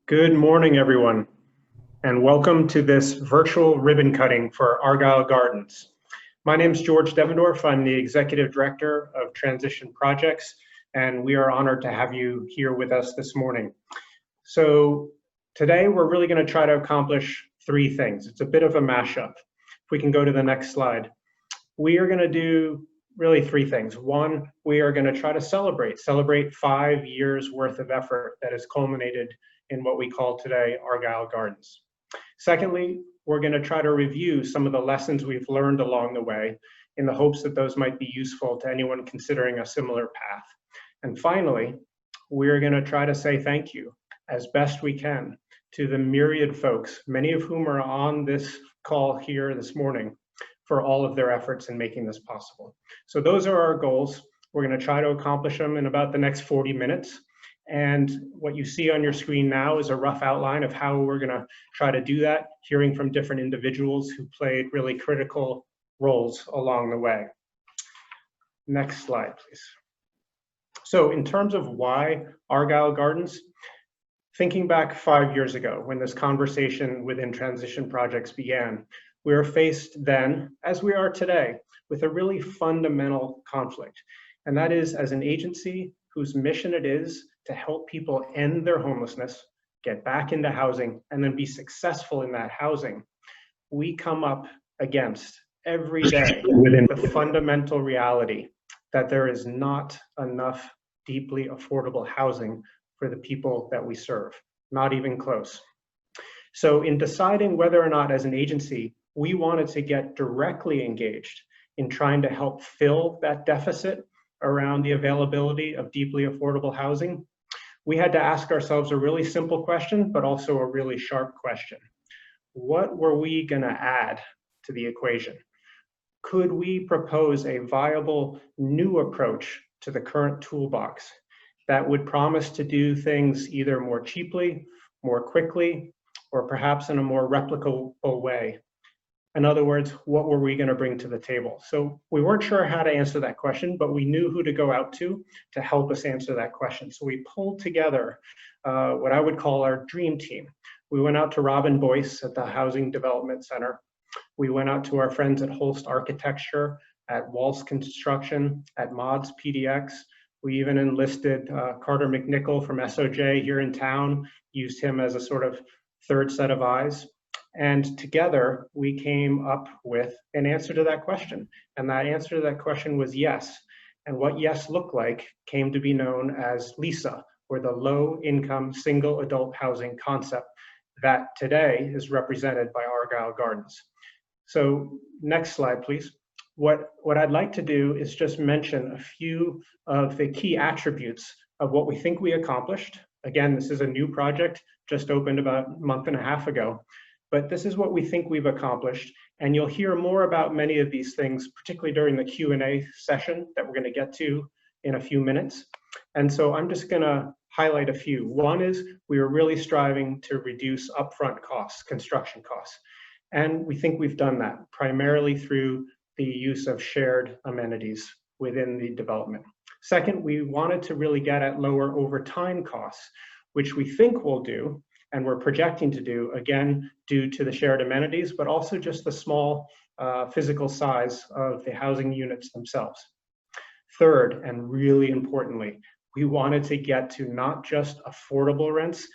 Good morning, everyone, and welcome to this virtual ribbon cutting for Argyle Gardens. My name is George Devendorf. I'm the Executive Director of Transition Projects, and we are honored to have you here with us this morning. So today we're really going to try to accomplish three things. It's a bit of a mashup. If we can go to the next slide. We are going to do really three things. One, we are going to try to celebrate 5 years worth of effort that has culminated in what we call today Argyle Gardens. Secondly, we're going to try to review some of the lessons we've learned along the way in the hopes that those might be useful to anyone considering a similar path. And finally, we're going to try to say thank you as best we can to the myriad folks, many of whom are on this call here this morning, for all of their efforts in making this possible. So those are our goals. We're going to try to accomplish them in about the next 40 minutes. And what you see on your screen now is a rough outline of how we're going to try to do that, hearing from different individuals who played really critical roles along the way. Next slide, please. So in terms of why Argyle Gardens, thinking back 5 years ago when this conversation within Transition Projects began, we were faced then, as we are today, with a really fundamental conflict. And that is, as an agency whose mission it is to help people end their homelessness, get back into housing, and then be successful in that housing, we come up against every day the fundamental reality that there is not enough deeply affordable housing for the people that we serve, not even close. So in deciding whether or not as an agency we wanted to get directly engaged in trying to help fill that deficit around the availability of deeply affordable housing, we had to ask ourselves a really simple question, but also a really sharp question. What were we going to add to the equation? Could we propose a viable new approach to the current toolbox that would promise to do things either more cheaply, more quickly, or perhaps in a more replicable way? In other words, what were we going to bring to the table? So we weren't sure how to answer that question, but we knew who to go out to help us answer that question. So we pulled together what I would call our dream team. We went out to Robin Boyce at the Housing Development Center. We went out to our friends at Holst Architecture, at Waltz Construction, at Mods PDX. We even enlisted Carter McNichol from SOJ here in town, used him as a sort of third set of eyes. And together, we came up with an answer to that question. And that answer to that question was yes. And what yes looked like came to be known as LISA, or the Low Income Single Adult Housing Concept that today is represented by Argyle Gardens. So next slide, please. What I'd like to do is just mention a few of the key attributes of what we think we accomplished. Again, this is a new project, just opened about a month and a half ago. But this is what we think we've accomplished, and you'll hear more about many of these things, particularly during the Q&A session that we're going to get to in a few minutes. And so I'm just going to highlight a few. One is we are really striving to reduce upfront costs, construction costs. And we think we've done that primarily through the use of shared amenities within the development. Second, we wanted to really get at lower overtime costs, which we think we'll do, and we're projecting to do, again, due to the shared amenities, but also just the small physical size of the housing units themselves. Third, and really importantly, we wanted to get to not just affordable rents,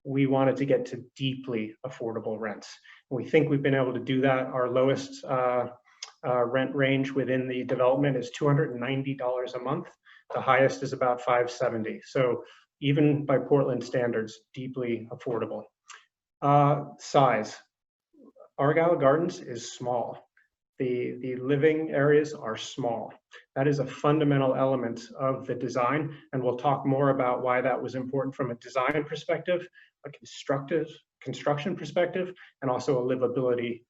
we wanted to get to deeply affordable rents. And we think we've been able to do that. Our lowest rent range within the development is $290 a month. The highest is about $570. So even by Portland standards, deeply affordable. Size. Argyle Gardens is small. The living areas are small. That is a fundamental element of the design, and we'll talk more about why that was important from a design perspective, a construction perspective, and also a livability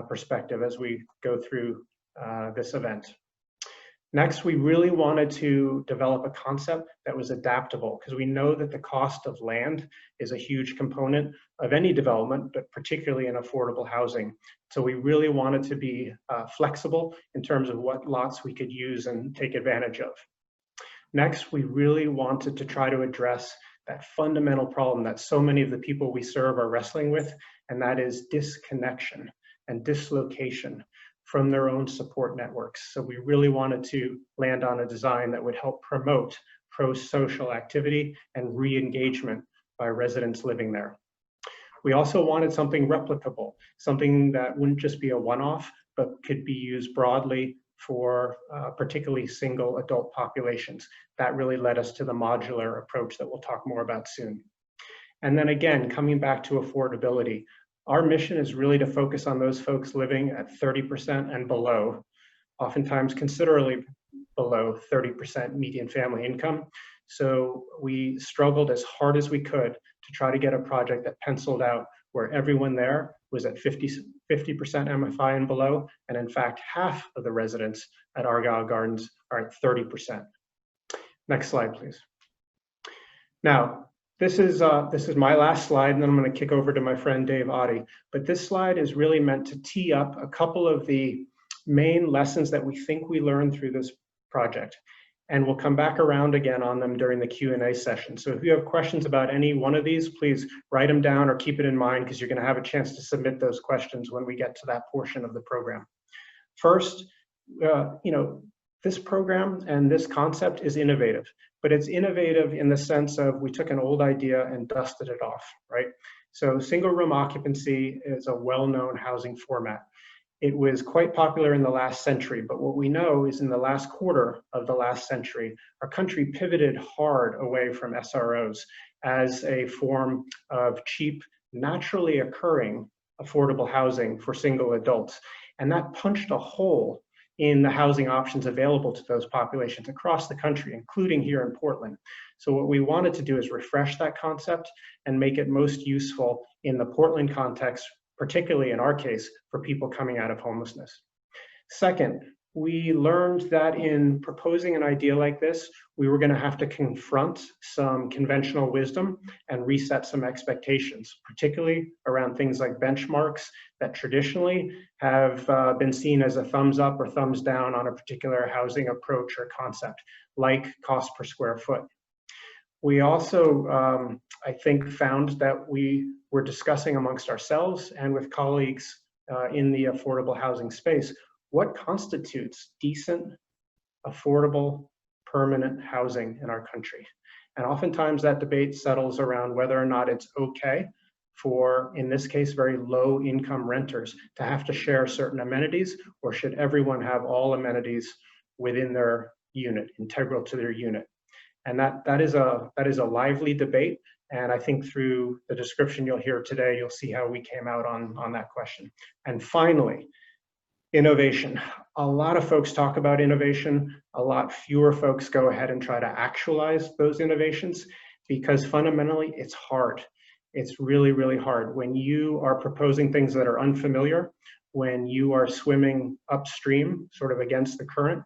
perspective as we go through this event. Next, we really wanted to develop a concept that was adaptable, because we know that the cost of land is a huge component of any development, but particularly in affordable housing. So we really wanted to be flexible in terms of what lots we could use and take advantage of. Next, we really wanted to try to address that fundamental problem that so many of the people we serve are wrestling with, and that is disconnection and dislocation from their own support networks. So we really wanted to land on a design that would help promote pro-social activity and re-engagement by residents living there. We also wanted something replicable, something that wouldn't just be a one-off, but could be used broadly for particularly single adult populations. That really led us to the modular approach that we'll talk more about soon. And then again, coming back to affordability, our mission is really to focus on those folks living at 30% and below, oftentimes considerably below 30% median family income. So we struggled as hard as we could to try to get a project that penciled out where everyone there was at 50% MFI and below, and in fact, half of the residents at Argyle Gardens are at 30%. Next slide, please. Now, this is my last slide, and then I'm going to kick over to my friend Dave Oddie. But this slide is really meant to tee up a couple of the main lessons that we think we learned through this project. And we'll come back around again on them during the Q&A session. So if you have questions about any one of these, please write them down or keep it in mind, because you're going to have a chance to submit those questions when we get to that portion of the program. First, this program and this concept is innovative, but it's innovative in the sense of we took an old idea and dusted it off, right? So single room occupancy is a well-known housing format. It was quite popular in the last century, but what we know is in the last quarter of the last century, our country pivoted hard away from SROs as a form of cheap, naturally occurring affordable housing for single adults. And that punched a hole in the housing options available to those populations across the country, including here in Portland. So what we wanted to do is refresh that concept and make it most useful in the Portland context, particularly in our case, for people coming out of homelessness. Second, we learned that in proposing an idea like this, we were going to have to confront some conventional wisdom and reset some expectations, particularly around things like benchmarks that traditionally have been seen as a thumbs up or thumbs down on a particular housing approach or concept, like cost per square foot. We also, I think, found that we were discussing amongst ourselves and with colleagues in the affordable housing space, what constitutes decent, affordable, permanent housing in our country. And oftentimes that debate settles around whether or not it's okay for, in this case, very low income renters to have to share certain amenities, or should everyone have all amenities within their unit, integral to their unit. And that is a lively debate. And I think through the description you'll hear today, you'll see how we came out on that question. And finally, innovation. A lot of folks talk about innovation. A lot fewer folks go ahead and try to actualize those innovations, because fundamentally it's hard. It's really, really hard. When you are proposing things that are unfamiliar, when you are swimming upstream, sort of against the current,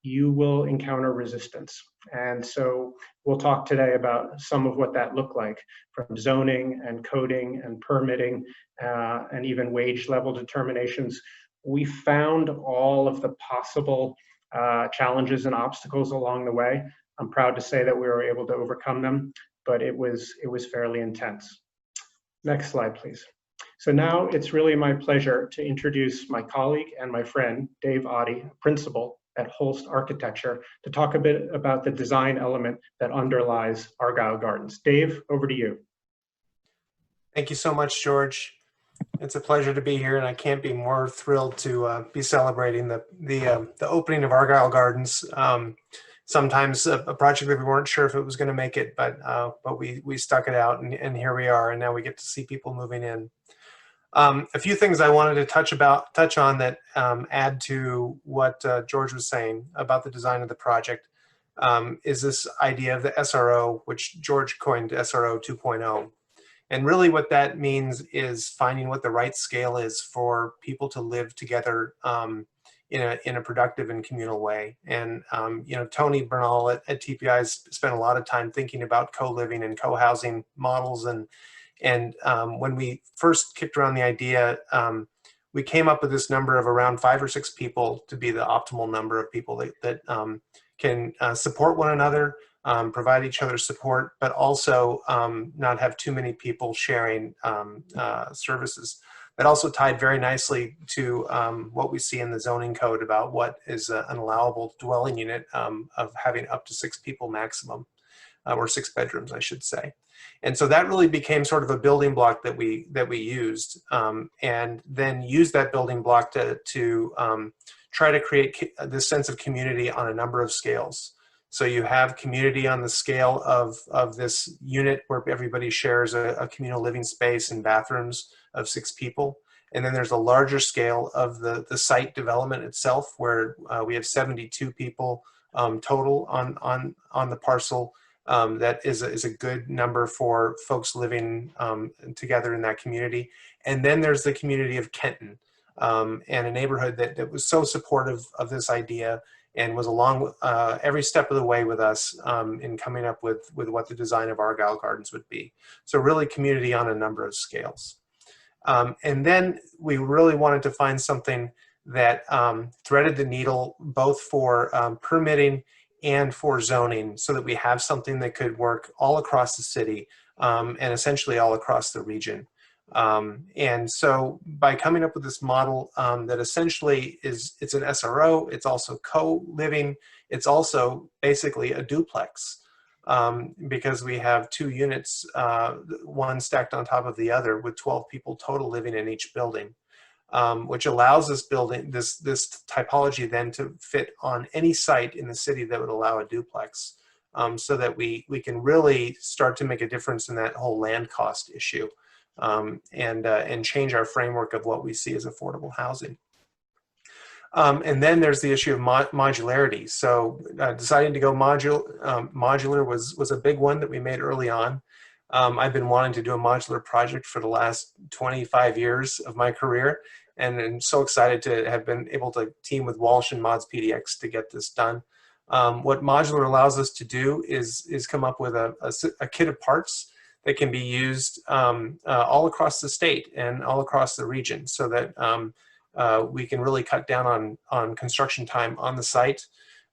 you will encounter resistance. And so we'll talk today about some of what that looked like, from zoning and coding and permitting and even wage level determinations. We found all of the possible challenges and obstacles along the way. I'm proud to say that we were able to overcome them, but it was fairly intense. Next slide, please. So now it's really my pleasure to introduce my colleague and my friend, Dave Oddie, principal at Holst Architecture, to talk a bit about the design element that underlies Argyle Gardens. Dave, over to you. Thank you so much, George. It's a pleasure to be here, and I can't be more thrilled to be celebrating the opening of Argyle Gardens. Sometimes a project that we weren't sure if it was going to make it, but we stuck it out, and here we are, and now we get to see people moving in. A few things I wanted to touch on that add to what George was saying about the design of the project is this idea of the SRO, which George coined SRO 2.0. And really what that means is finding what the right scale is for people to live together in a productive and communal way. And you know, Tony Bernal at TPI has spent a lot of time thinking about co-living and co-housing models. And when we first kicked around the idea, we came up with this number of around 5 or 6 people to be the optimal number of people that can support one another, provide each other support, but also not have too many people sharing services. That also tied very nicely to what we see in the zoning code about what is an allowable dwelling unit of having up to 6 people maximum, or 6 bedrooms, I should say. And so that really became sort of a building block that we used, and then used that building block to try to create this sense of community on a number of scales. So you have community on the scale of this unit where everybody shares a communal living space and bathrooms of 6 people. And then there's a larger scale of the site development itself, where we have 72 people total on the parcel. That is a good number for folks living together in that community. And then there's the community of Kenton, and a neighborhood that was so supportive of this idea and was along every step of the way with us in coming up with what the design of Argyle Gardens would be. So really community on a number of scales. And then we really wanted to find something that threaded the needle both for permitting and for zoning, so that we have something that could work all across the city and essentially all across the region. And so by coming up with this model that essentially it's an SRO, it's also co-living, it's also basically a duplex, because we have 2 units, one stacked on top of the other, with 12 people total living in each building. Which allows this building, this typology then to fit on any site in the city that would allow a duplex, so that we can really start to make a difference in that whole land cost issue, and change our framework of what we see as affordable housing. And then there's the issue of modularity. So deciding to go modular was a big one that we made early on. I've been wanting to do a modular project for the last 25 years of my career, and I'm so excited to have been able to team with Walsh and Mods PDX to get this done. What modular allows us to do is come up with a kit of parts that can be used all across the state and all across the region, so that we can really cut down on construction time on the site.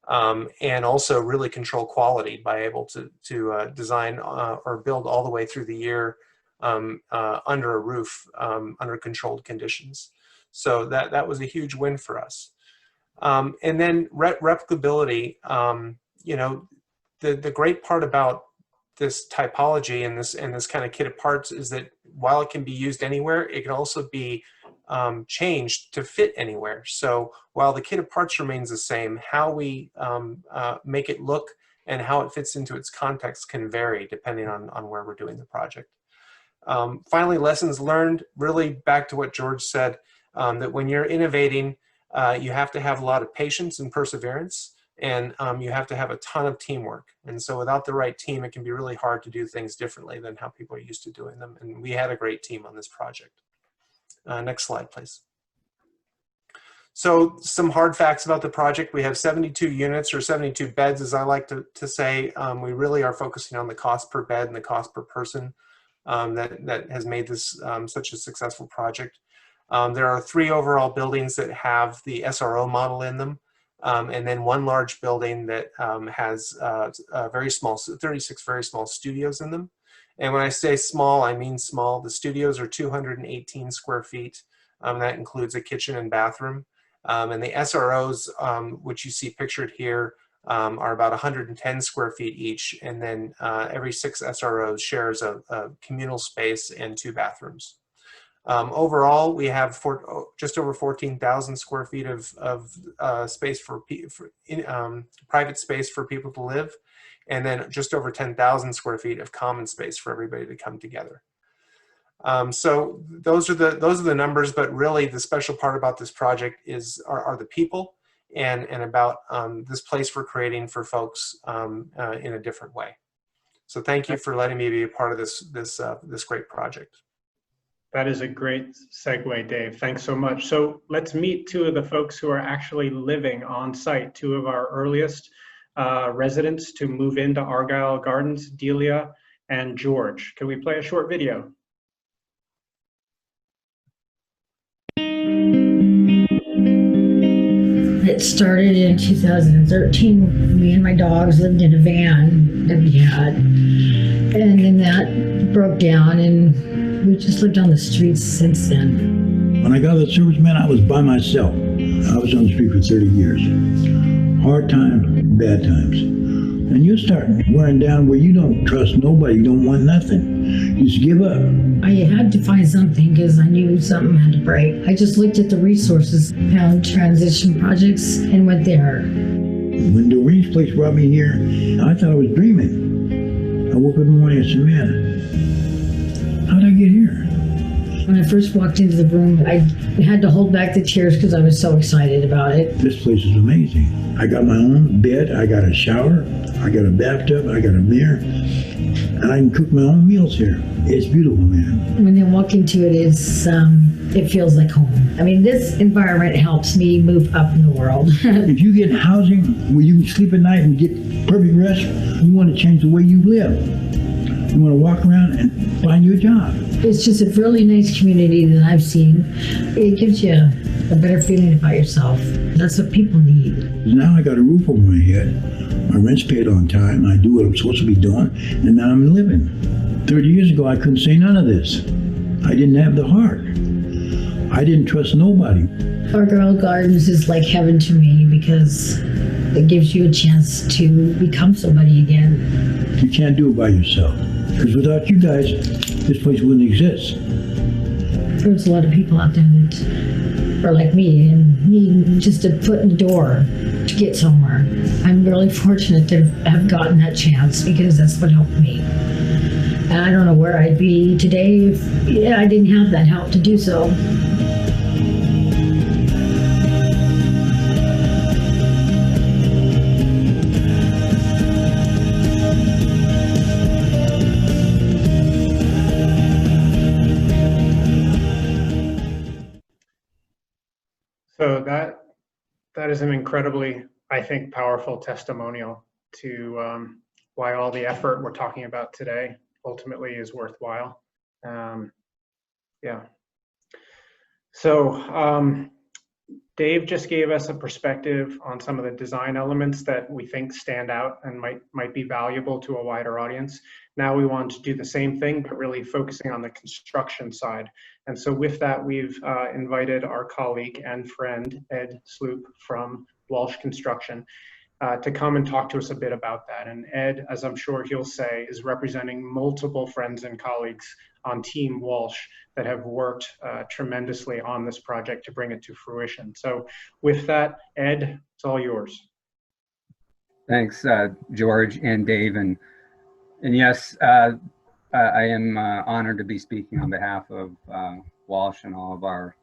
And also really control quality by able to design or build all the way through the year under a roof, under controlled conditions. So that was a huge win for us. And then replicability. You know, the great part about this typology and this kind of kit of parts is that while it can be used anywhere, it can also be changed to fit anywhere. So while the kit of parts remains the same, how we make it look and how it fits into its context can vary depending on where we're doing the project. Finally, lessons learned, really back to what George said, that when you're innovating, you have to have a lot of patience and perseverance, and you have to have a ton of teamwork. And so without the right team, it can be really hard to do things differently than how people are used to doing them. And we had a great team on this project. Next slide, please. So some hard facts about the project. We have 72 units, or 72 beds, as I like to say. We really are focusing on the cost per bed and the cost per person that has made this such a successful project. There are 3 overall buildings that have the SRO model in them, and then 1 large building that has very small, 36 very small studios in them. And when I say small, I mean small. The studios are 218 square feet. That includes a kitchen and bathroom. And the SROs, which you see pictured here, are about 110 square feet each. And then every 6 SROs shares a communal space and 2 bathrooms. Overall, we have just over 14,000 square feet of space for private space for people to live, and then just over 10,000 square feet of common space for everybody to come together. So those are the numbers, but really the special part about this project are the people and about this place we're creating for folks in a different way. So thank you for letting me be a part of this great project. That is a great segue, Dave. Thanks so much. So let's meet two of the folks who are actually living on site, two of our earliest residents to move into Argyle Gardens, Delia and George. Can we play a short video? It started in 2013. Me and my dogs lived in a van that we had. And then that broke down and we just lived on the streets since then. When I got out of the serviceman, I was by myself. I was on the street for 30 years. Hard times, bad times. And you start wearing down where you don't trust nobody, you don't want nothing. You just give up. I had to find something because I knew something had to break. I just looked at the resources, found transition projects, and went there. When Doreen's place brought me here, I thought I was dreaming. I woke up in the morning and said, man, how'd I get here? When I first walked into the room, I had to hold back the tears because I was so excited about it. This place is amazing. I got my own bed, I got a shower, I got a bathtub, I got a mirror, and I can cook my own meals here. It's beautiful, man. When they walk into it, it feels like home. I mean, this environment helps me move up in the world. If you get housing where you can sleep at night and get perfect rest, you want to change the way you live. You want to walk around and find your job. It's just a really nice community that I've seen. It gives you a better feeling about yourself. That's what people need. Now I got a roof over my head. My rent's paid on time. I do what I'm supposed to be doing, and now I'm living. 30 years ago, I couldn't say none of this. I didn't have the heart. I didn't trust nobody. Argyle Gardens is like heaven to me because it gives you a chance to become somebody again. You can't do it by yourself. Because without you guys, this place wouldn't exist. There's a lot of people out there that are like me and need just a foot in the door to get somewhere. I'm really fortunate to have gotten that chance because that's what helped me. And I don't know where I'd be today if I didn't have that help to do so. So that is an incredibly, I think, powerful testimonial to why all the effort we're talking about today ultimately is worthwhile. Yeah. So Dave just gave us a perspective on some of the design elements that we think stand out and might be valuable to a wider audience. Now we want to do the same thing, but really focusing on the construction side. And so with that, we've invited our colleague and friend, Ed Sloop from Walsh Construction, to come and talk to us a bit about that. And Ed, as I'm sure he'll say, is representing multiple friends and colleagues on Team Walsh that have worked tremendously on this project to bring it to fruition. So with that, Ed, it's all yours. Thanks, George and Dave. And yes, I am honored to be speaking on behalf of Walsh and all of our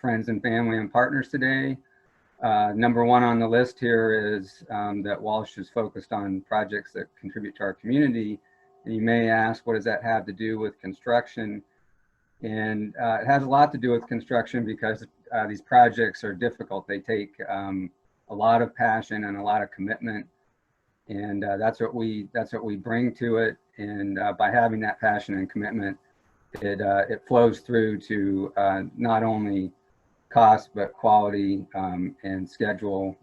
friends and family and partners today. Number one on the list here is that Walsh is focused on projects that contribute to our community. And you may ask, what does that have to do with construction? And it has a lot to do with construction because these projects are difficult. They take a lot of passion and a lot of commitment. And that's what we bring to it. And by having that passion and commitment, it flows through to not only cost, but quality and schedule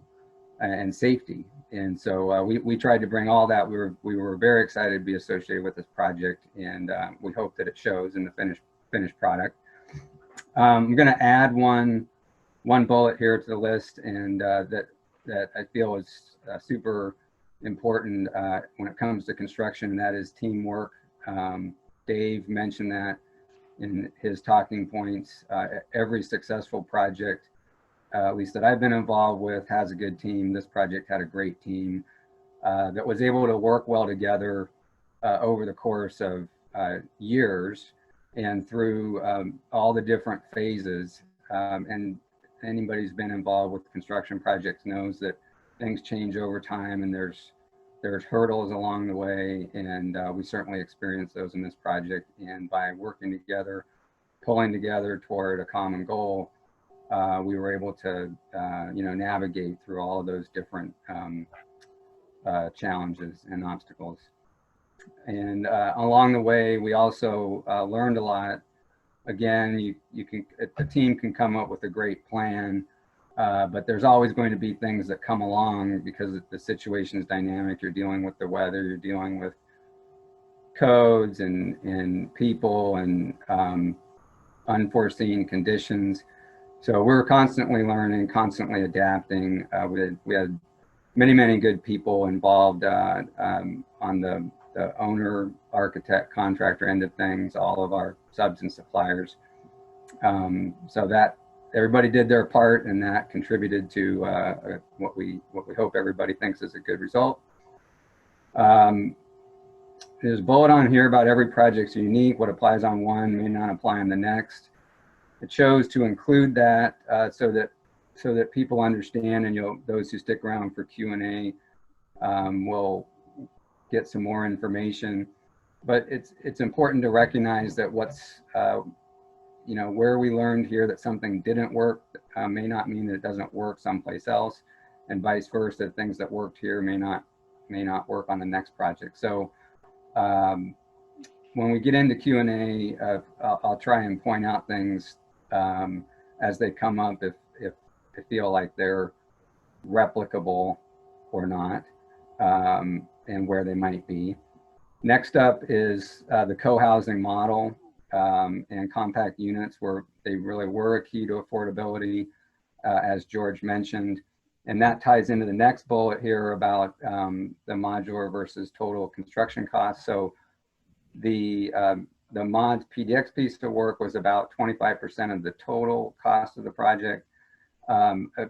and safety. And so we tried to bring all that. We were very excited to be associated with this project, and we hope that it shows in the finished product. I'm going to add one bullet here to the list, and that I feel is super important when it comes to construction, and that is teamwork. Dave mentioned that in his talking points. Every successful project, at least that I've been involved with, has a good team. This project had a great team that was able to work well together over the course of years and through all the different phases. And anybody who's been involved with construction projects knows that things change over time, and there's hurdles along the way, and we certainly experienced those in this project. And by working together, pulling together toward a common goal, we were able to navigate through all of those different challenges and obstacles. And along the way, we also learned a lot. Again, a team can come up with a great plan, but there's always going to be things that come along because the situation is dynamic. You're dealing with the weather, you're dealing with codes and people and unforeseen conditions. So we're constantly learning, constantly adapting. We had many good people involved on the owner, architect, contractor end of things, all of our subs and suppliers. So that everybody did their part, and that contributed to what we hope everybody thinks is a good result. There's a bullet on here about every project's unique. What applies on one may not apply on the next. It chose to include that so that people understand, and those who stick around for Q&A will get some more information. But it's important to recognize that what's where we learned here that something didn't work may not mean that it doesn't work someplace else, and vice versa. Things that worked here may not work on the next project. So when we get into Q&A, I'll try and point out things as they come up if I feel like they're replicable or not, and where they might be. Next up is the co-housing model and compact units, where they really were a key to affordability, as George mentioned. And that ties into the next bullet here about the modular versus total construction costs. So the mods PDX piece of work was about 25% of the total cost of the project. I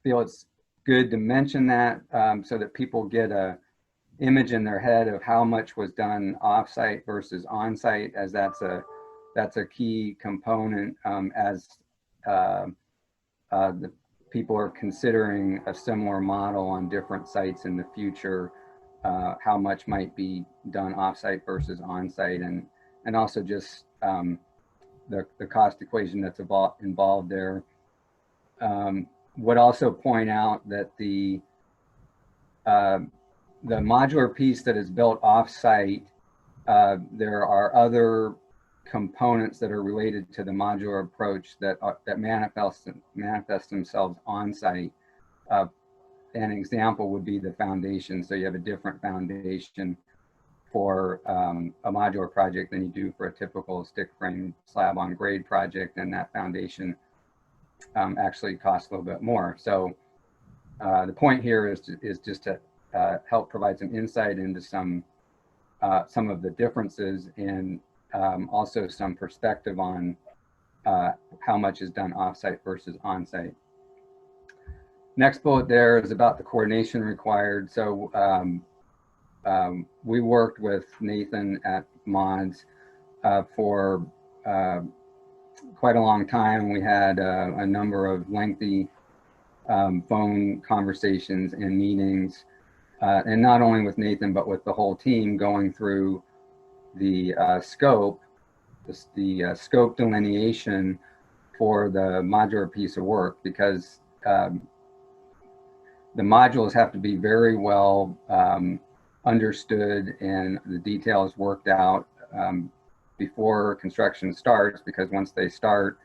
feel it's good to mention that so that people get a image in their head of how much was done off-site versus on-site, as that's a key component as the people are considering a similar model on different sites in the future, how much might be done off-site versus on-site, and also just the cost equation that's involved there. Would also point out that the modular piece that is built off-site, there are other components that are related to the modular approach that manifest themselves on-site. An example would be the foundation. So you have a different foundation for a modular project than you do for a typical stick frame slab on grade project, and that foundation actually costs a little bit more. So the point here is just to help provide some insight into some of the differences, and also some perspective on how much is done offsite versus onsite. Next bullet there is about the coordination required. So we worked with Nathan at Mods for quite a long time. We had a number of lengthy phone conversations and meetings, and not only with Nathan, but with the whole team, going through the scope delineation for the modular piece of work, because the modules have to be very well understood and the details worked out before construction starts, because once they start,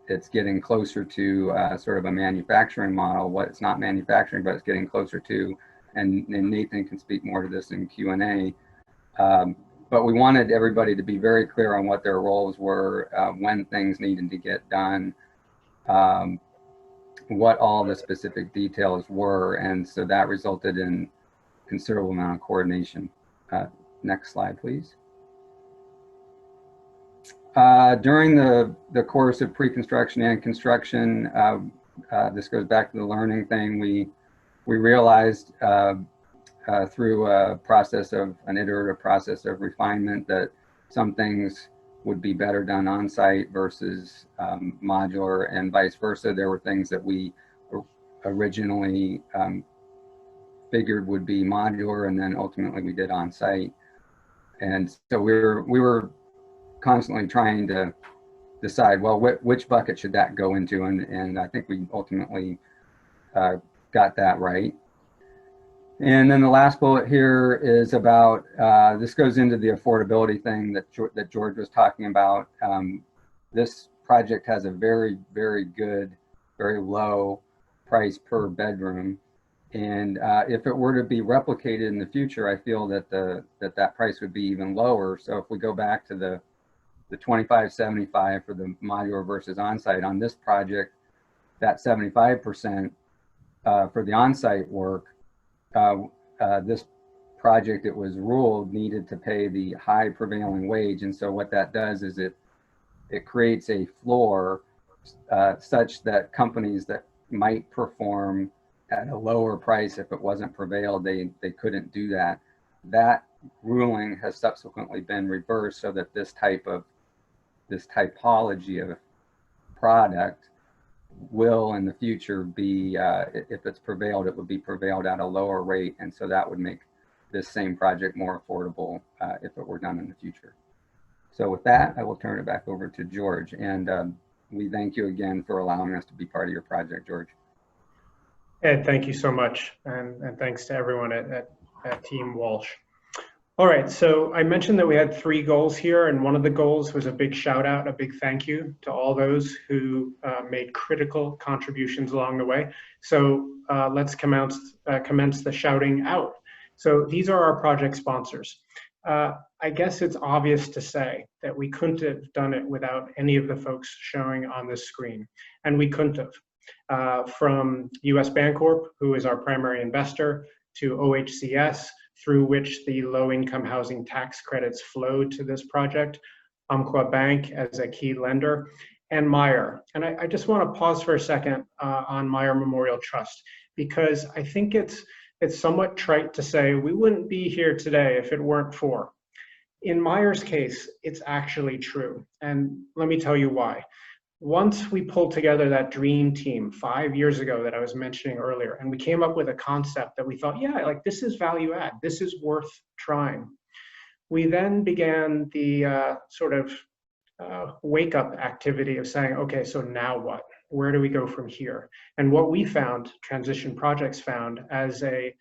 it's getting closer to sort of a manufacturing model. What it's not manufacturing, but it's getting closer to, and Nathan can speak more to this in Q&A. But we wanted everybody to be very clear on what their roles were, when things needed to get done, what all the specific details were, and so that resulted in considerable amount of coordination. Next slide, please. During the course of pre-construction and construction, this goes back to the learning thing, we realized through an iterative process of refinement that some things would be better done on site versus modular, and vice versa. There were things that we originally figured would be modular, and then ultimately we did on site. And so we were constantly trying to decide, well, which bucket should that go into, and I think we ultimately got that right. And then the last bullet here is about, this goes into the affordability thing that George was talking about. This project has a very, very good, very low price per bedroom. And if it were to be replicated in the future, I feel that that price would be even lower. So if we go back to the 25-75 for the modular versus on-site on this project, that 75% for the on-site work, this project, it was ruled, needed to pay the high prevailing wage. And so what that does is it creates a floor such that companies that might perform at a lower price, if it wasn't prevailed, they couldn't do that. That ruling has subsequently been reversed so that this typology of product will in the future be, if it's prevailed, it would be prevailed at a lower rate. And so that would make this same project more affordable if it were done in the future. So with that, I will turn it back over to George. And we thank you again for allowing us to be part of your project, George. Ed, thank you so much. And thanks to everyone at Team Walsh. All right, so I mentioned that we had 3 goals here, and one of the goals was a big shout out, a big thank you to all those who made critical contributions along the way. So let's commence the shouting out. So these are our project sponsors. I guess it's obvious to say that we couldn't have done it without any of the folks showing on this screen, and we couldn't have. From US Bancorp, who is our primary investor, to OHCS, through which the low-income housing tax credits flowed to this project, Umpqua Bank as a key lender, and Meyer. And I just want to pause for a second on Meyer Memorial Trust, because I think it's somewhat trite to say we wouldn't be here today if it weren't for. In Meyer's case, it's actually true, and let me tell you why. Once we pulled together that dream team 5 years ago that I was mentioning earlier, and we came up with a concept that we thought, yeah, like this is value add, this is worth trying. We then began the sort of wake up activity of saying, okay, so now what? Where do we go from here? And what we found, Transition Projects found as a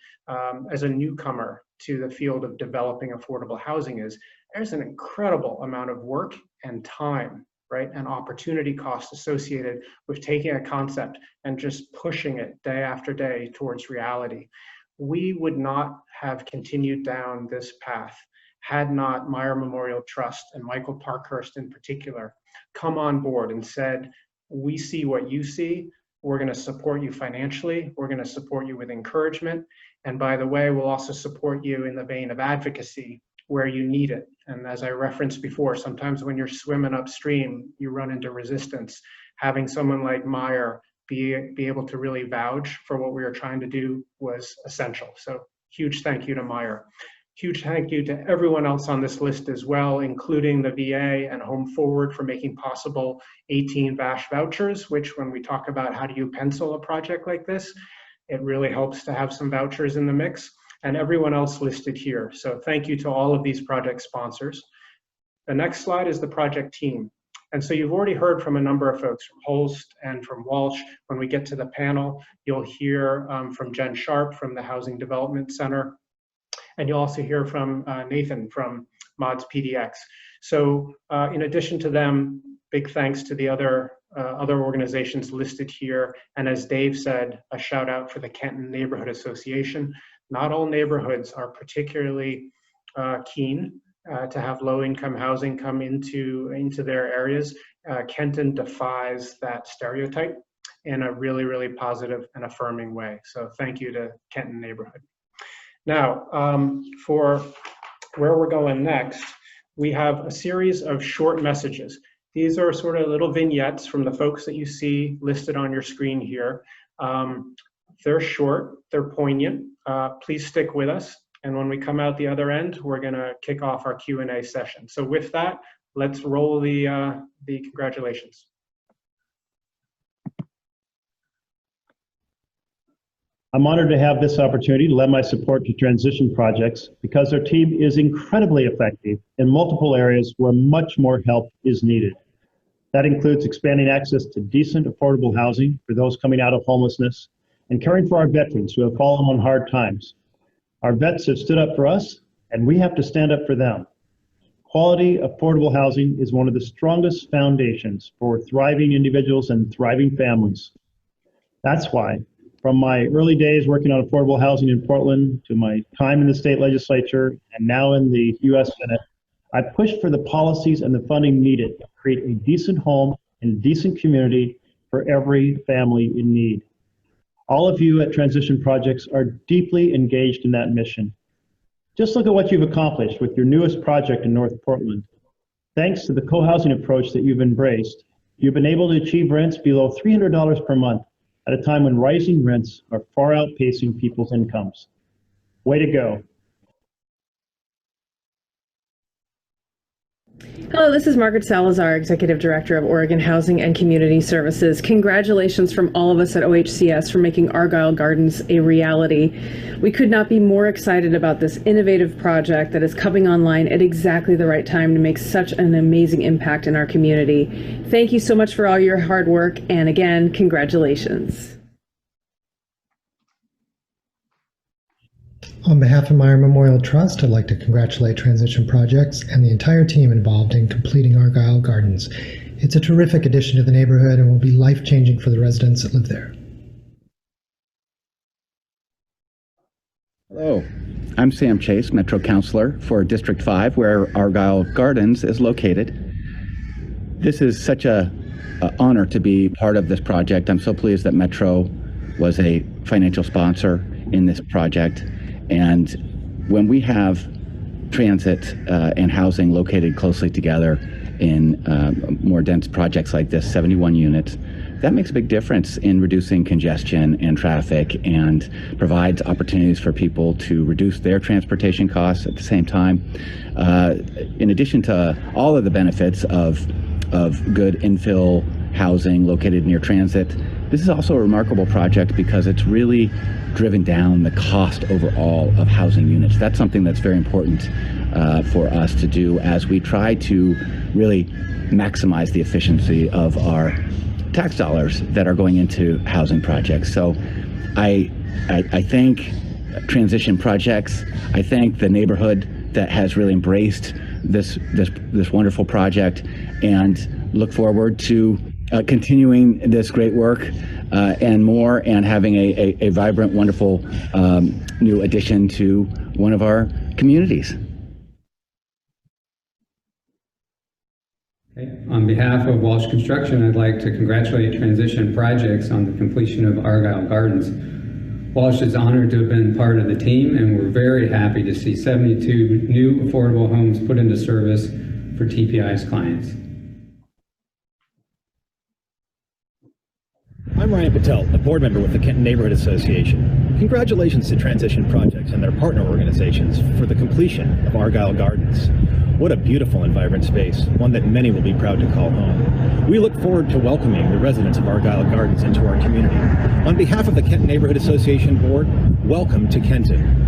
newcomer to the field of developing affordable housing is there's an incredible amount of work and time, right, and opportunity cost associated with taking a concept and just pushing it day after day towards reality. We would not have continued down this path had not Meyer Memorial Trust and Michael Parkhurst in particular come on board and said, we see what you see, we're going to support you financially, we're going to support you with encouragement, and by the way, we'll also support you in the vein of advocacy where you need it. And as I referenced before, sometimes when you're swimming upstream, you run into resistance. Having someone like Meyer be able to really vouch for what we were trying to do was essential. So huge thank you to Meyer. Huge thank you to everyone else on this list as well, including the VA and Home Forward for making possible 18 VASH vouchers, which when we talk about how do you pencil a project like this, it really helps to have some vouchers in the mix. And everyone else listed here. So thank you to all of these project sponsors. The next slide is the project team. And so you've already heard from a number of folks from Holst and from Walsh. When we get to the panel, you'll hear from Jen Sharp from the Housing Development Center. And you'll also hear from Nathan from Mods PDX. So in addition to them, big thanks to the other organizations listed here. And as Dave said, a shout out for the Kenton Neighborhood Association. Not all neighborhoods are particularly keen to have low-income housing come into their areas. Kenton defies that stereotype in a really, really positive and affirming way. So thank you to Kenton Neighborhood. Now, for where we're going next, we have a series of short messages. These are sort of little vignettes from the folks that you see listed on your screen here. They're short, they're poignant. Please stick with us. And when we come out the other end, we're gonna kick off our Q&A session. So with that, let's roll the congratulations. I'm honored to have this opportunity to lend my support to transition projects because our team is incredibly effective in multiple areas where much more help is needed. That includes expanding access to decent, affordable housing for those coming out of homelessness and caring for our veterans who have fallen on hard times. Our vets have stood up for us, and we have to stand up for them. Quality, affordable housing is one of the strongest foundations for thriving individuals and thriving families. That's why, from my early days working on affordable housing in Portland to my time in the state legislature and now in the U.S. Senate, I pushed for the policies and the funding needed to create a decent home and a decent community for every family in need. All of you at Transition Projects are deeply engaged in that mission. Just look at what you've accomplished with your newest project in North Portland. Thanks to the co-housing approach that you've embraced, you've been able to achieve rents below $300 per month at a time when rising rents are far outpacing people's incomes. Way to go. Hello, this is Margaret Salazar, Executive Director of Oregon Housing and Community Services. Congratulations from all of us at OHCS for making Argyle Gardens a reality. We could not be more excited about this innovative project that is coming online at exactly the right time to make such an amazing impact in our community. Thank you so much for all your hard work, and again, congratulations. On behalf of Meyer Memorial Trust, I'd like to congratulate Transition Projects and the entire team involved in completing Argyle Gardens. It's a terrific addition to the neighborhood and will be life-changing for the residents that live there. Hello, I'm Sam Chase, Metro Councilor for District 5, where Argyle Gardens is located. This is such an honor to be part of this project. I'm so pleased that Metro was a financial sponsor in this project. And when we have transit and housing located closely together in more dense projects like this, 71 units, that makes a big difference in reducing congestion and traffic and provides opportunities for people to reduce their transportation costs at the same time. In addition to all of the benefits of good infill housing located near transit, this is also a remarkable project because it's really driven down the cost overall of housing units. That's something that's very important for us to do as we try to really maximize the efficiency of our tax dollars that are going into housing projects. So I thank Transition Projects. I thank the neighborhood that has really embraced this wonderful project, and look forward to continuing this great work and more, and having a vibrant, wonderful new addition to one of our communities. Okay. On behalf of Walsh Construction, I'd like to congratulate Transition Projects on the completion of Argyle Gardens. Walsh is honored to have been part of the team, and we're very happy to see 72 new affordable homes put into service for TPI's clients. I'm Ryan Patel, a board member with the Kenton Neighborhood Association. Congratulations to Transition Projects and their partner organizations for the completion of Argyle Gardens. What a beautiful and vibrant space, one that many will be proud to call home. We look forward to welcoming the residents of Argyle Gardens into our community. On behalf of the Kenton Neighborhood Association Board, welcome to Kenton.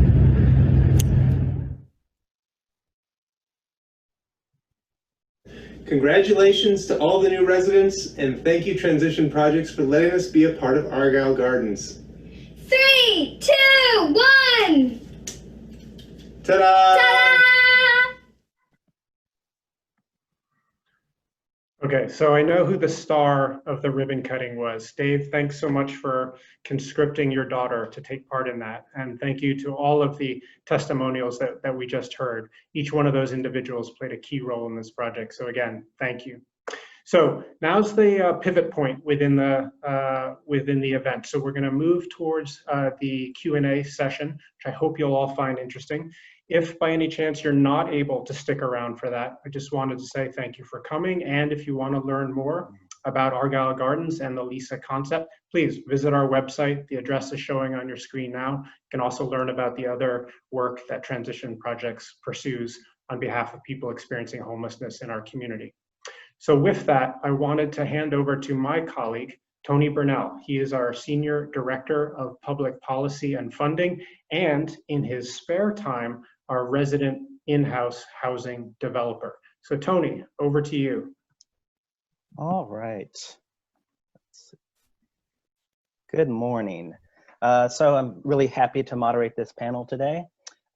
Congratulations to all the new residents, and thank you, Transition Projects, for letting us be a part of Argyle Gardens. 3, 2, 1! Ta-da! Ta-da! Okay, so I know who the star of the ribbon cutting was. Dave, thanks so much for conscripting your daughter to take part in that. And thank you to all of the testimonials that we just heard. Each one of those individuals played a key role in this project. So again, thank you. So now's the pivot point within the event. So we're going to move towards the Q&A session, which I hope you'll all find interesting. If by any chance you're not able to stick around for that, I just wanted to say thank you for coming. And if you want to learn more about Argyle Gardens and the LISA concept, please visit our website. The address is showing on your screen now. You can also learn about the other work that Transition Projects pursues on behalf of people experiencing homelessness in our community. So with that, I wanted to hand over to my colleague, Tony Burnell. He is our Senior Director of Public Policy and Funding, and in his spare time, our resident in-house housing developer. So Tony, over to you. All right. Good morning. So I'm really happy to moderate this panel today.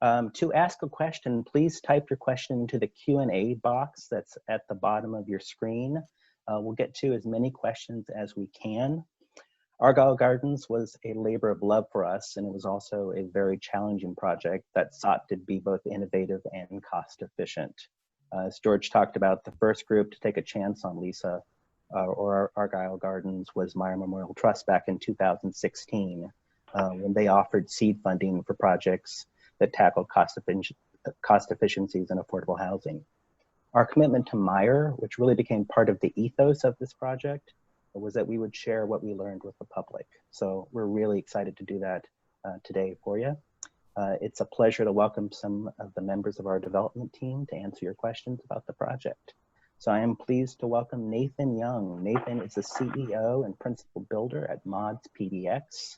To ask a question, please type your question into the Q&A box that's at the bottom of your screen. We'll get to as many questions as we can. Argyle Gardens was a labor of love for us, and it was also a very challenging project that sought to be both innovative and cost efficient. As George talked about, the first group to take a chance on LISA or Argyle Gardens was Meyer Memorial Trust back in 2016, when they offered seed funding for projects that tackle cost efficiencies and affordable housing. Our commitment to Meyer, which really became part of the ethos of this project, was that we would share what we learned with the public. So we're really excited to do that today for you. It's a pleasure to welcome some of the members of our development team to answer your questions about the project. So I am pleased to welcome Nathan Young. Nathan is the CEO and principal builder at Mods PDX.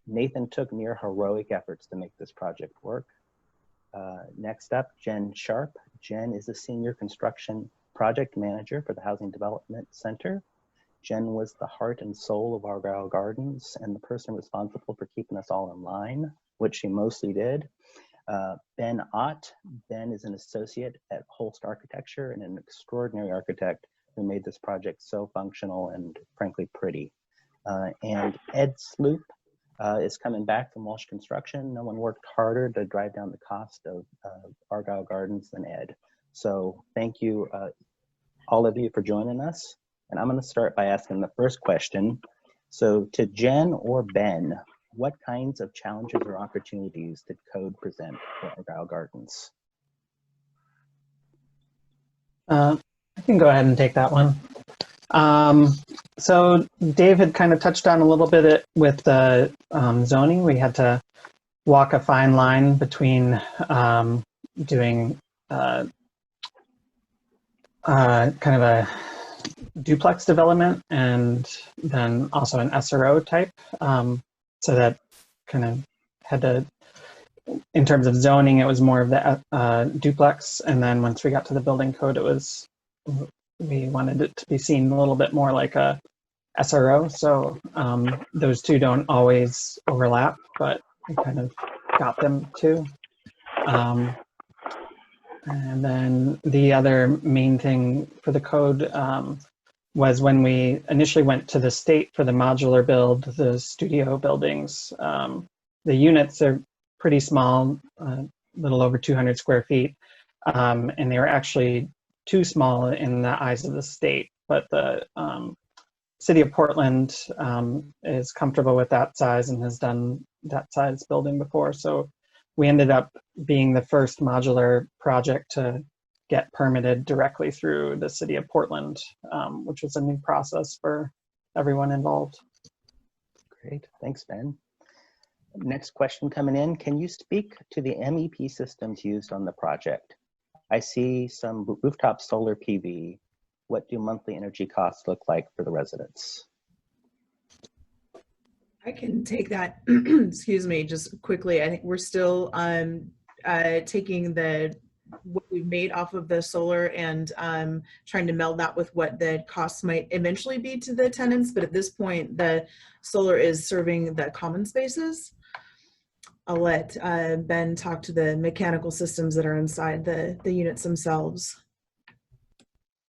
Nathan took near heroic efforts to make this project work. Next up, Jen Sharp. Jen is the senior construction project manager for the Housing Development Center. Jen was the heart and soul of Argyle Gardens and the person responsible for keeping us all in line, which she mostly did. Ben Ott. Ben is an associate at Holst Architecture and an extraordinary architect who made this project so functional and frankly pretty. And Ed Sloop is coming back from Walsh Construction. No one worked harder to drive down the cost of Argyle Gardens than Ed. So thank you, all of you, for joining us. And I'm going to start by asking the first question. So to Jen or Ben, what kinds of challenges or opportunities did code present for Argyle Gardens? I can go ahead and take that one. So Dave had kind of touched on a little bit with the zoning. We had to walk a fine line between doing kind of a duplex development and then also an SRO type. So that kind of had to, in terms of zoning, it was more of the duplex. And then once we got to the building code, it was, we wanted it to be seen a little bit more like a SRO. So those two don't always overlap, but we kind of got them to. And then the other main thing for the code was when we initially went to the state for the modular build, the studio buildings. The units are pretty small, a little over 200 square feet, and they were actually too small in the eyes of the state. But the city of Portland is comfortable with that size and has done that size building before. So we ended up being the first modular project to get permitted directly through the city of Portland, which was a new process for everyone involved. Great, thanks, Ben. Next question coming in. Can you speak to the MEP systems used on the project? I see some rooftop solar PV. What do monthly energy costs look like for the residents? I can take that. Excuse me, just quickly. I think we're still taking what we've made off of the solar and trying to meld that with what the costs might eventually be to the tenants. But at this point, the solar is serving the common spaces. I'll let Ben talk to the mechanical systems that are inside the units themselves.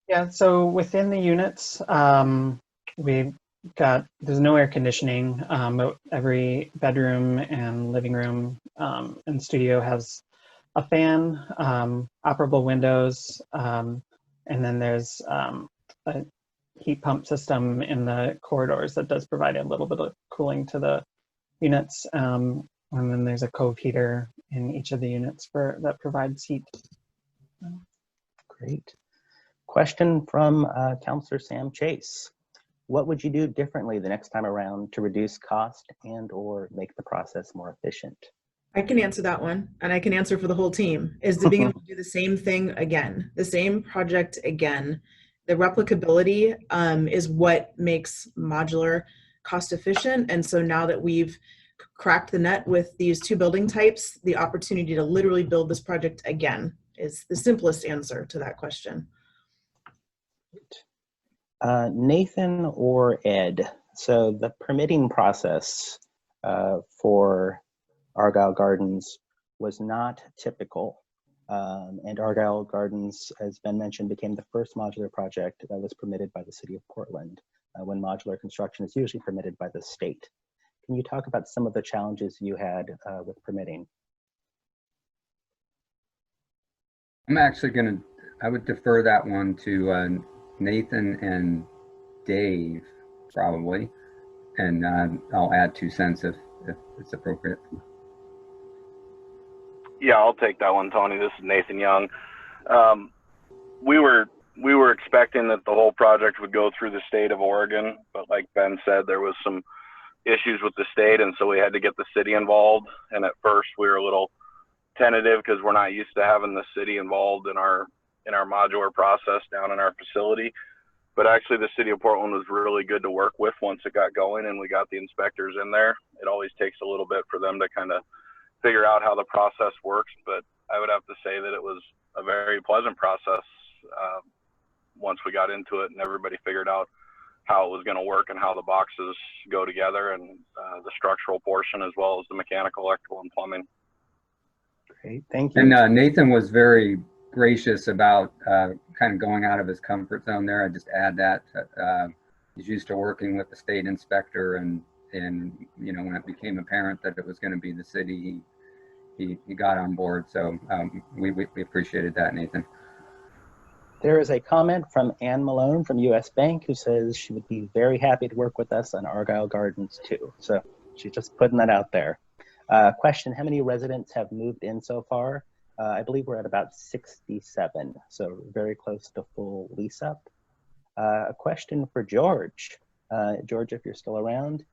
Yeah, so within the units, there's no air conditioning, but every bedroom and living room and studio has a fan, operable windows, and then there's a heat pump system in the corridors that does provide a little bit of cooling to the units. And then there's a cove heater in each of the units that provides heat. Great. Question from Councillor Sam Chase. What would you do differently the next time around to reduce cost and or make the process more efficient? I can answer that one, and I can answer for the whole team, is to being able to do the same thing again, the same project again. The replicability is what makes modular cost efficient. And so now that we've cracked the nut with these two building types, the opportunity to literally build this project again is the simplest answer to that question. Nathan or Ed, so the permitting process for Argyle Gardens was not typical. And Argyle Gardens, as Ben mentioned, became the first modular project that was permitted by the city of Portland, when modular construction is usually permitted by the state. Can you talk about some of the challenges you had with permitting? I'm actually I would defer that one to Nathan and Dave, probably. And I'll add 2 cents if it's appropriate. Yeah, I'll take that one, Tony. This is Nathan Young. We were expecting that the whole project would go through the state of Oregon, but like Ben said, there was some issues with the state, and so we had to get the city involved. And at first, we were a little tentative because we're not used to having the city involved in our modular process down in our facility. But actually, the city of Portland was really good to work with once it got going, and we got the inspectors in there. It always takes a little bit for them to kind of figure out how the process works, but I would have to say that it was a very pleasant process once we got into it and everybody figured out how it was going to work and how the boxes go together, and the structural portion as well as the mechanical, electrical, and plumbing. Great, thank you. And Nathan was very gracious about kind of going out of his comfort zone there. I just add that he's used to working with the state inspector, and you know, when it became apparent that it was going to be the city, he got on board. So we appreciated that, Nathan. There is a comment from Ann Malone from US Bank who says she would be very happy to work with us on Argyle Gardens too. So she's just putting that out there. Question, how many residents have moved in so far? I believe we're at about 67, so very close to full lease up. A question for George. George, if you're still around,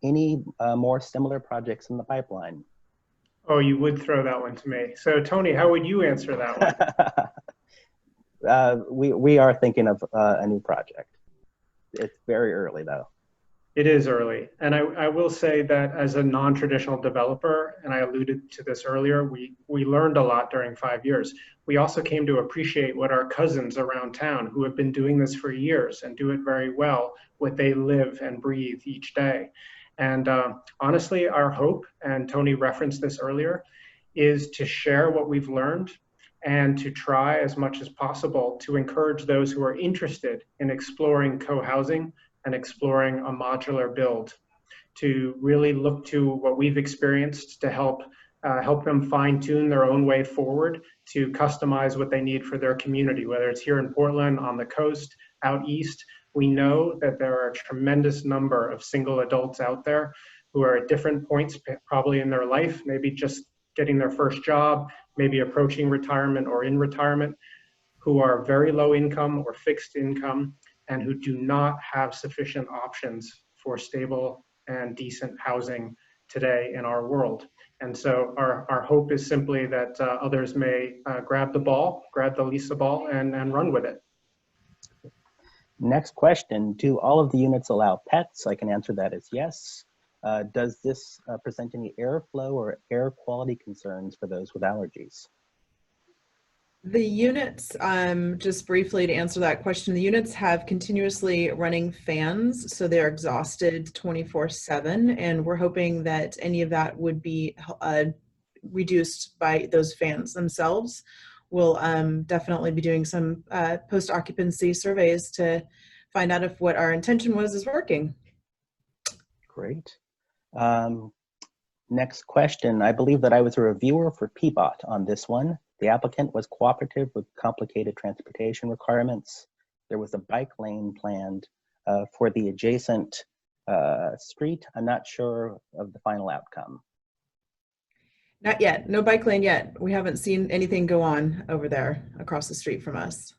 any more similar projects in the pipeline? Oh, you would throw that one to me. So Tony, how would you answer that one? We are thinking of a new project. It's very early though. It is early. And I will say that as a non-traditional developer, and I alluded to this earlier, we learned a lot during 5 years. We also came to appreciate what our cousins around town who have been doing this for years and do it very well, what they live and breathe each day. And honestly, our hope, and Tony referenced this earlier, is to share what we've learned and to try as much as possible to encourage those who are interested in exploring co-housing and exploring a modular build, to really look to what we've experienced to help them fine-tune their own way forward to customize what they need for their community, whether it's here in Portland, on the coast, out east. We know that there are a tremendous number of single adults out there who are at different points probably in their life, maybe just getting their first job, maybe approaching retirement or in retirement, who are very low income or fixed income, and who do not have sufficient options for stable and decent housing today in our world. And so our hope is simply that others may grab the Lisa ball and run with it. Next question, do all of the units allow pets? I can answer that as yes. Does this present any airflow or air quality concerns for those with allergies? The units, just briefly to answer that question, the units have continuously running fans, so they're exhausted 24/7, and we're hoping that any of that would be reduced by those fans themselves. We'll definitely be doing some post-occupancy surveys to find out if what our intention was is working. Great. Next question. I believe that I was a reviewer for PBOT on this one. The applicant was cooperative with complicated transportation requirements. There was a bike lane planned for the adjacent street. I'm not sure of the final outcome. Not yet. No bike lane yet. We haven't seen anything go on over there across the street from us.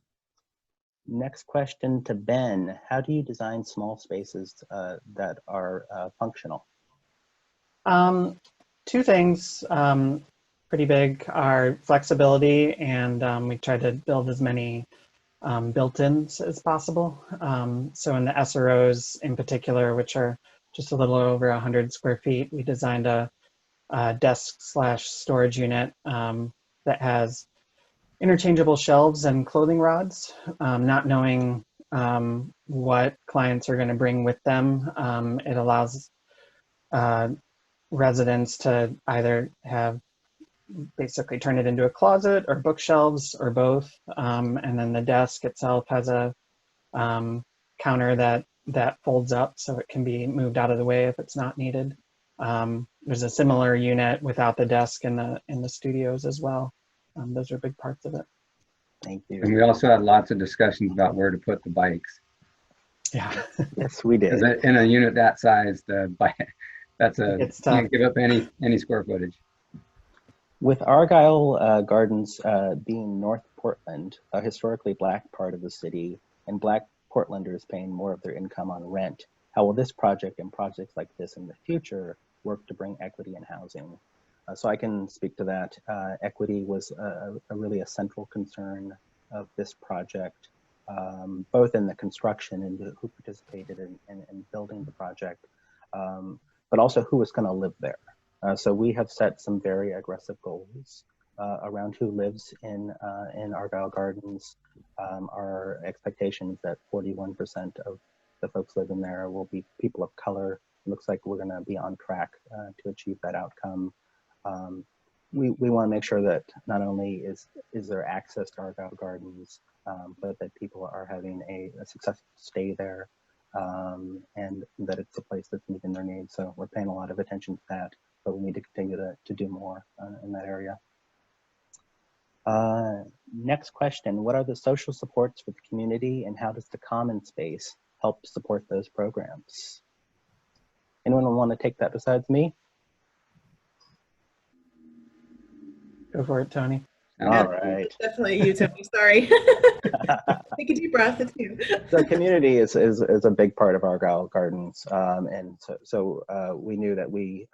Next question to Ben. How do you design small spaces that are functional? two things, pretty big, are flexibility, and we try to build as many built-ins as possible. So in the SROs in particular, which are just a little over 100 square feet, we designed a desk/storage unit that has interchangeable shelves and clothing rods, not knowing what clients are going to bring with them. It allows residents to either have basically turn it into a closet or bookshelves or both. And then the desk itself has a counter that folds up so it can be moved out of the way if it's not needed. There's a similar unit without the desk in the studios as well. Those are big parts of it. Thank you. And we also had lots of discussions about where to put the bikes. Yeah. Yes, we did. In a unit that size, the bike, you can't give up any square footage. With Argyle Gardens being North Portland, a historically Black part of the city, and Black Portlanders paying more of their income on rent, how will this project and projects like this in the future work to bring equity in housing? So I can speak to that. Equity was really a central concern of this project, both in the construction and who participated in building the project, but also who was going to live there. So we have set some very aggressive goals around who lives in Argyle Gardens. Our expectation is that 41% of the folks living there will be people of color. It looks like we're going to be on track to achieve that outcome. We want to make sure that not only is there access to Argyle Gardens, but that people are having a successful stay there, and that it's a place that's meeting their needs. So we're paying a lot of attention to that, but we need to continue to do more in that area. Next question, what are the social supports for the community, and how does the common space help support those programs? Anyone want to take that besides me? Go for it, Tony. All right. Definitely you, Tony. Sorry. Take a deep breath. It's you. The community is a big part of Argyle Gardens, and so we knew that we,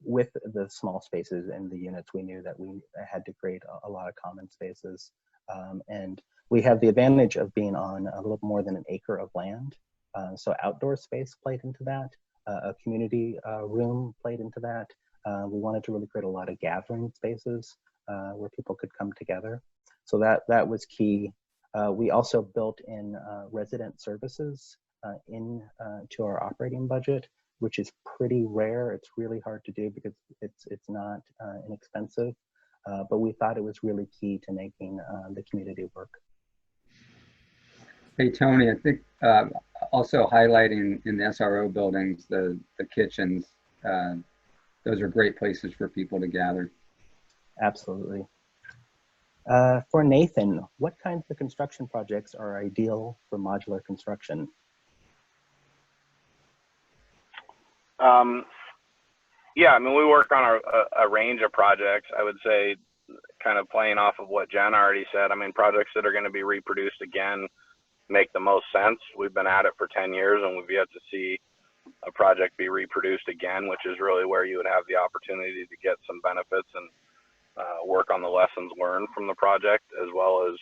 with the small spaces and the units, we knew that we had to create a lot of common spaces, and we have the advantage of being on a little more than an acre of land, so outdoor space played into that. A community room played into that. We wanted to really create a lot of gathering spaces where people could come together. So that was key. We also built in resident services to our operating budget, which is pretty rare. It's really hard to do because it's not inexpensive, but we thought it was really key to making the community work. Hey, Tony, I think also highlighting in the SRO buildings, the kitchens, those are great places for people to gather. Absolutely. For Nathan, what kinds of construction projects are ideal for modular construction? Yeah, I mean, we work on a range of projects. I would say, kind of playing off of what Jen already said, I mean, projects that are going to be reproduced again make the most sense. We've been at it for 10 years and we've yet to see a project be reproduced again, which is really where you would have the opportunity to get some benefits and work on the lessons learned from the project, as well as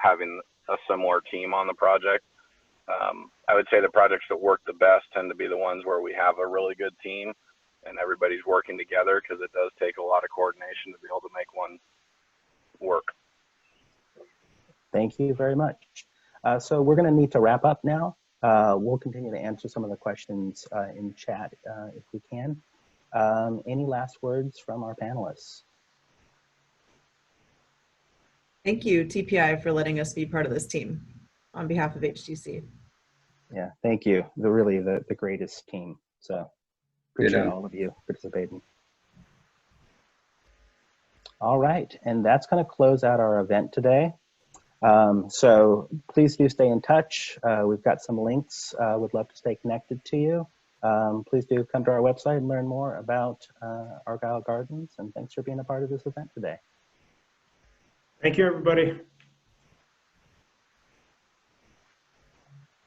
having a similar team on the project. I would say the projects that work the best tend to be the ones where we have a really good team and everybody's working together, because it does take a lot of coordination to be able to make one work. Thank you very much. So we're going to need to wrap up now. We'll continue to answer some of the questions in chat if we can. Any last words from our panelists? Thank you, TPI, for letting us be part of this team on behalf of HTC. Yeah, thank you. They're really the greatest team. So appreciate all of you participating. All right, and that's going to close out our event today. So please do stay in touch. We've got some links. Would love to stay connected to you. Please do come to our website and learn more about Argyle Gardens, and thanks for being a part of this event today. Thank you, everybody.